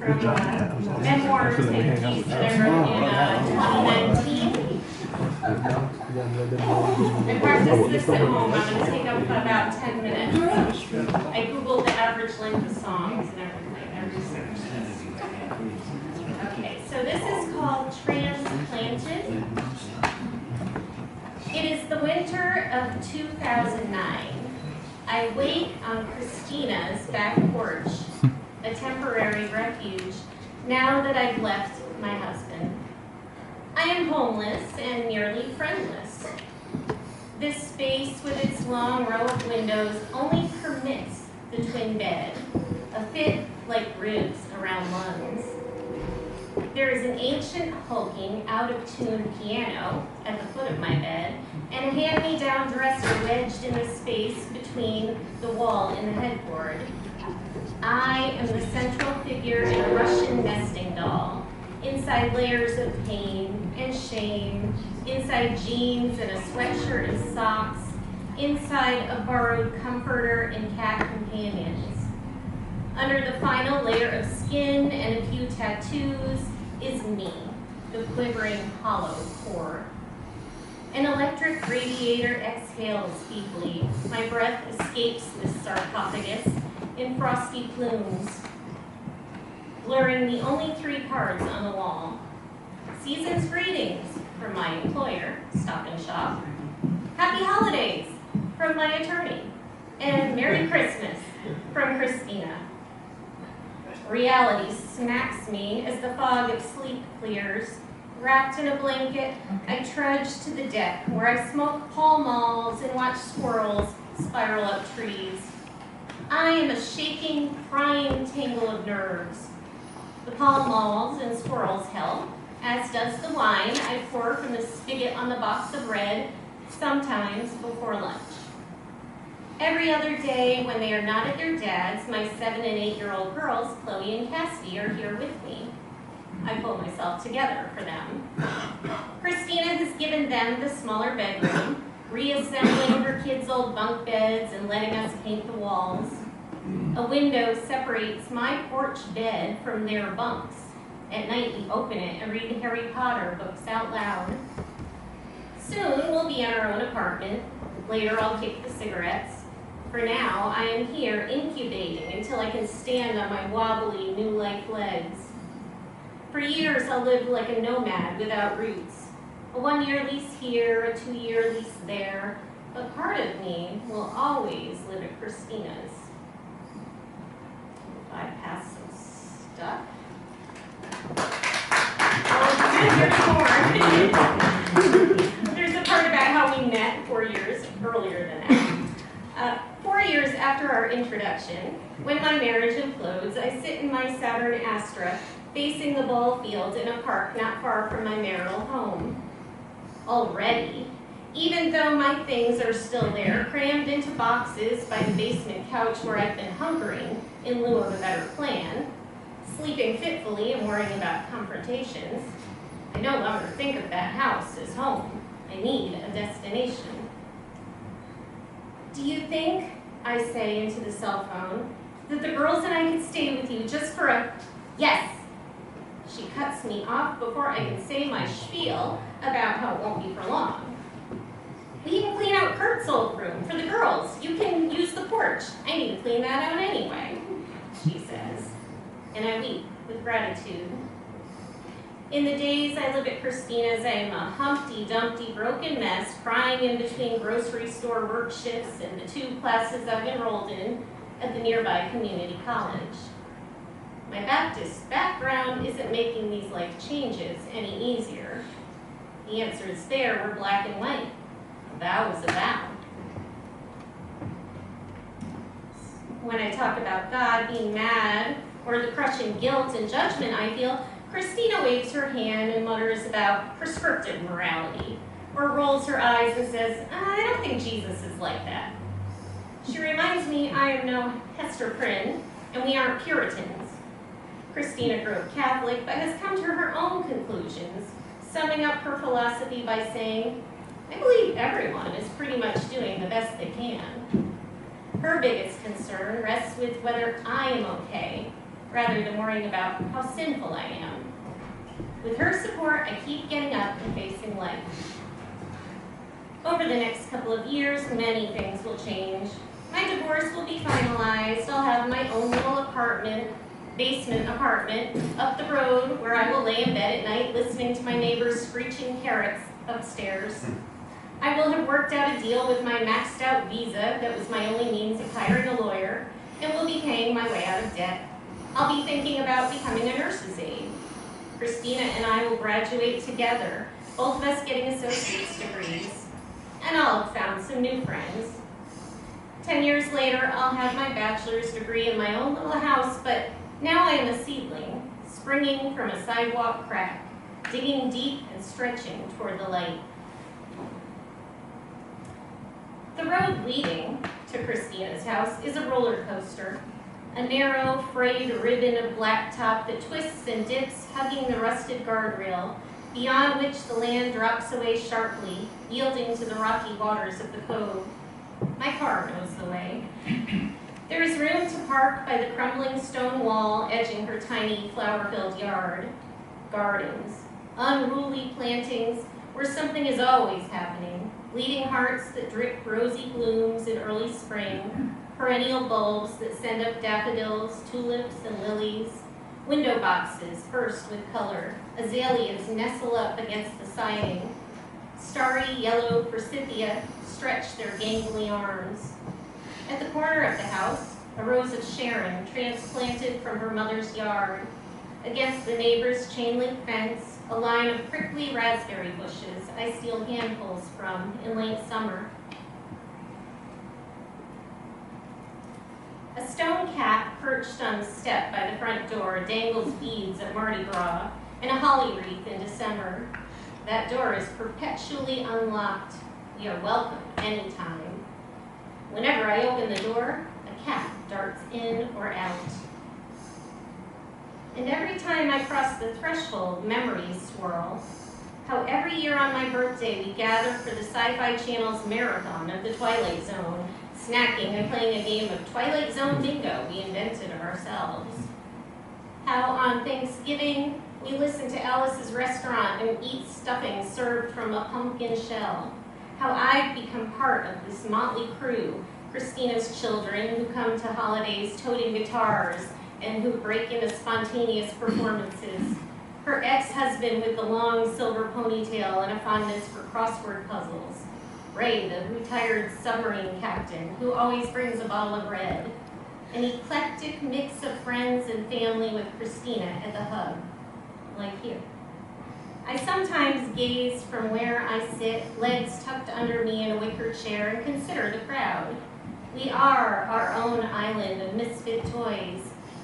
from a memoir type piece that I wrote in 2019. I practiced this at home. I'm going to take up about 10 minutes. I Googled the average length of songs and everything. I researched this. Okay, so this is called Transplanted. It is the winter of 2009. I wait on Christina's back porch, a temporary refuge, now that I've left my husband. I am homeless and nearly friendless. This space with its long row of windows only permits the twin bed, a fit like ribs around lungs. There is an ancient, hulking, out-of-tune piano at the foot of my bed, and a hand-me-down dresser wedged in the space between the wall and the headboard. I am the central figure in a Russian nesting doll, inside layers of pain and shame, inside jeans and a sweatshirt and socks, inside a borrowed comforter and cat companions. Under the final layer of skin and a few tattoos is me, the quivering hollow core. An electric radiator exhales feebly. My breath escapes this sarcophagus in frosty plumes, blurring the only 3 cards on the wall. Season's greetings from my employer, Stop and Shop. Happy holidays from my attorney. And Merry Christmas from Christina. Reality smacks me as the fog of sleep clears. Wrapped in a blanket, I trudge to the deck where I smoke Pall Malls and watch squirrels spiral up trees. I am a shaking, crying tangle of nerves. The Pall Malls and squirrels help, as does the wine I pour from the spigot on the box of bread, sometimes before lunch. Every other day, when they are not at their dad's, my 7- and 8-year-old girls, Chloe and Cassidy, are here with me. I pull myself together for them. Christina has given them the smaller bedroom, reassembling her kids' old bunk beds and letting us paint the walls. A window separates my porch bed from their bunks. At night, we open it and read Harry Potter books out loud. Soon, we'll be in our own apartment. Later, I'll kick the cigarettes. For now, I am here incubating until I can stand on my wobbly, new life legs. For years, I lived like a nomad without roots. A 1-year lease here, a 2-year lease there, but part of me will always live at Christina's. If I pass some stuff. There's a part about how we met 4 years earlier than that. 4 years after our introduction, when my marriage implodes, I sit in my Saturn Astra, facing the ball field in a park not far from my marital home. Already, even though my things are still there, crammed into boxes by the basement couch where I've been hunkering in lieu of a better plan, sleeping fitfully and worrying about confrontations, I no longer think of that house as home. I need a destination. Do you think, I say into the cell phone, that the girls and I could stay with you just for a yes? She cuts me off before I can say my spiel about how it won't be for long. We even clean out Kurt's old room for the girls. You can use the porch. I need to clean that out anyway, she says. And I weep with gratitude. In the days I live at Christina's, I am a Humpty Dumpty broken mess, crying in between grocery store work shifts and the 2 classes I've enrolled in at the nearby community college. My Baptist background isn't making these life changes any easier. The answers there were black and white. A vow is a vow. When I talk about God being mad or the crushing guilt and judgment I feel, Christina waves her hand and mutters about prescriptive morality, or rolls her eyes and says, I don't think Jesus is like that. She reminds me I am no Hester Prynne, and we aren't Puritans. Christina grew up Catholic, but has come to her own conclusions, summing up her philosophy by saying, I believe everyone is pretty much doing the best they can. Her biggest concern rests with whether I am okay, rather than worrying about how sinful I am. With her support, I keep getting up and facing life. Over the next couple of years, many things will change. My divorce will be finalized. I'll have my own little basement apartment up the road where I will lay in bed at night listening to my neighbors screeching carrots upstairs. I will have worked out a deal with my maxed out visa that was my only means of hiring a lawyer, and will be paying my way out of debt. I'll be thinking about becoming a nurse's aide. Christina and I will graduate together, both of us getting associate's degrees, and I'll have found some new friends. 10 years later, I'll have my bachelor's degree in my own little house, but now I am a seedling, springing from a sidewalk crack, digging deep and stretching toward the light. The road leading to Christina's house is a roller coaster, a narrow, frayed ribbon of blacktop that twists and dips, hugging the rusted guardrail, beyond which the land drops away sharply, yielding to the rocky waters of the cove. My car knows the way. There is room to park by the crumbling stone wall edging her tiny flower-filled yard. Gardens, unruly plantings where something is always happening, bleeding hearts that drip rosy blooms in early spring, perennial bulbs that send up daffodils, tulips, and lilies, window boxes burst with color, azaleas nestle up against the siding, starry yellow forsythia stretch their gangly arms. At the corner of the house, a rose of Sharon transplanted from her mother's yard. Against the neighbor's chain-link fence, a line of prickly raspberry bushes I steal handfuls from in late summer. A stone cat perched on the step by the front door dangles beads at Mardi Gras and a holly wreath in December. That door is perpetually unlocked. We are welcome anytime. Whenever I open the door, a cat darts in or out. And every time I cross the threshold, memories swirl. How every year on my birthday we gather for the Sci-Fi Channel's marathon of the Twilight Zone, snacking and playing a game of Twilight Zone Bingo we invented ourselves. How on Thanksgiving we listen to Alice's Restaurant and eat stuffing served from a pumpkin shell. How I've become part of this motley crew, Christina's children who come to holidays toting guitars and who break into spontaneous performances. Her ex-husband with the long silver ponytail and a fondness for crossword puzzles. Ray, the retired submarine captain, who always brings a bottle of red. An eclectic mix of friends and family with Christina at the hub, like here. I sometimes gaze from where I sit, legs tucked under me in a wicker chair, and consider the crowd. We are our own island of misfit toys,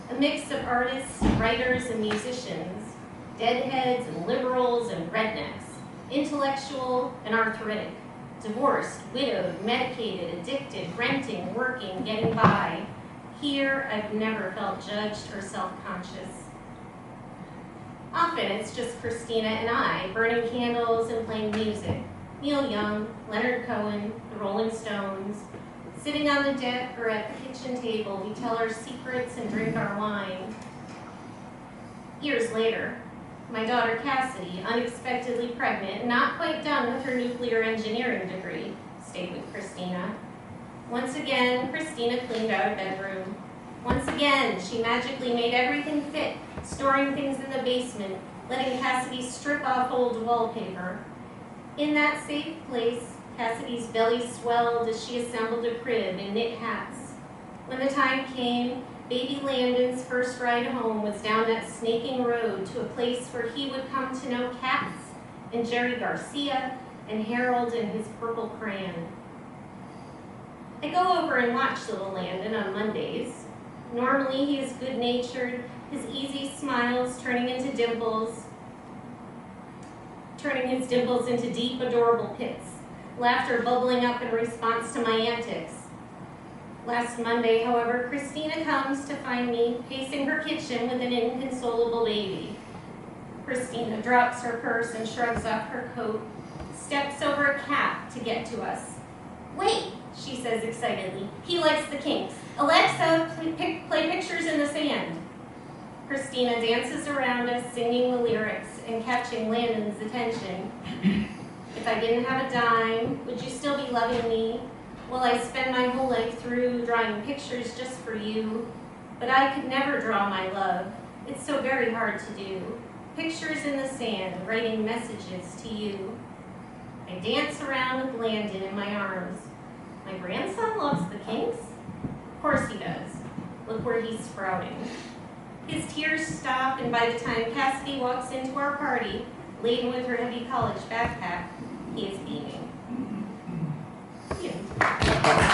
a mix of artists, writers, and musicians, deadheads and liberals and rednecks, intellectual and arthritic, divorced, widowed, medicated, addicted, renting, working, getting by. Here, I've never felt judged or self-conscious. Often, it's just Christina and I, burning candles and playing music. Neil Young, Leonard Cohen, the Rolling Stones. Sitting on the deck or at the kitchen table, we tell our secrets and drink our wine. Years later, my daughter Cassidy, unexpectedly pregnant, not quite done with her nuclear engineering degree, stayed with Christina. Once again, Christina cleaned out a bedroom. Once again, she magically made everything fit, storing things in the basement, letting Cassidy strip off old wallpaper. In that safe place, Cassidy's belly swelled as she assembled a crib and knit hats. When the time came, baby Landon's first ride home was down that snaking road to a place where he would come to know cats and Jerry Garcia and Harold and his purple crayon. I go over and watch little Landon on Mondays. Normally he is good-natured, his easy smiles turning his dimples into deep, adorable pits, laughter bubbling up in response to my antics. Last Monday, however, Christina comes to find me pacing her kitchen with an inconsolable baby. Christina drops her purse and shrugs off her coat, steps over a cat to get to us. "Wait," she says excitedly. "He likes the kinks. Alexa, play pictures in the sand." Christina dances around us, singing the lyrics and catching Landon's attention. If I didn't have a dime, would you still be loving me? Well, I spend my whole life through drawing pictures just for you, but I could never draw my love. It's so very hard to do. Pictures in the sand, writing messages to you. I dance around with Landon in my arms. My grandson loves the Kinks? Of course he does. Look where he's sprouting. His tears stop, and by the time Cassidy walks into our party, laden with her heavy college backpack, he is beaming. Yeah.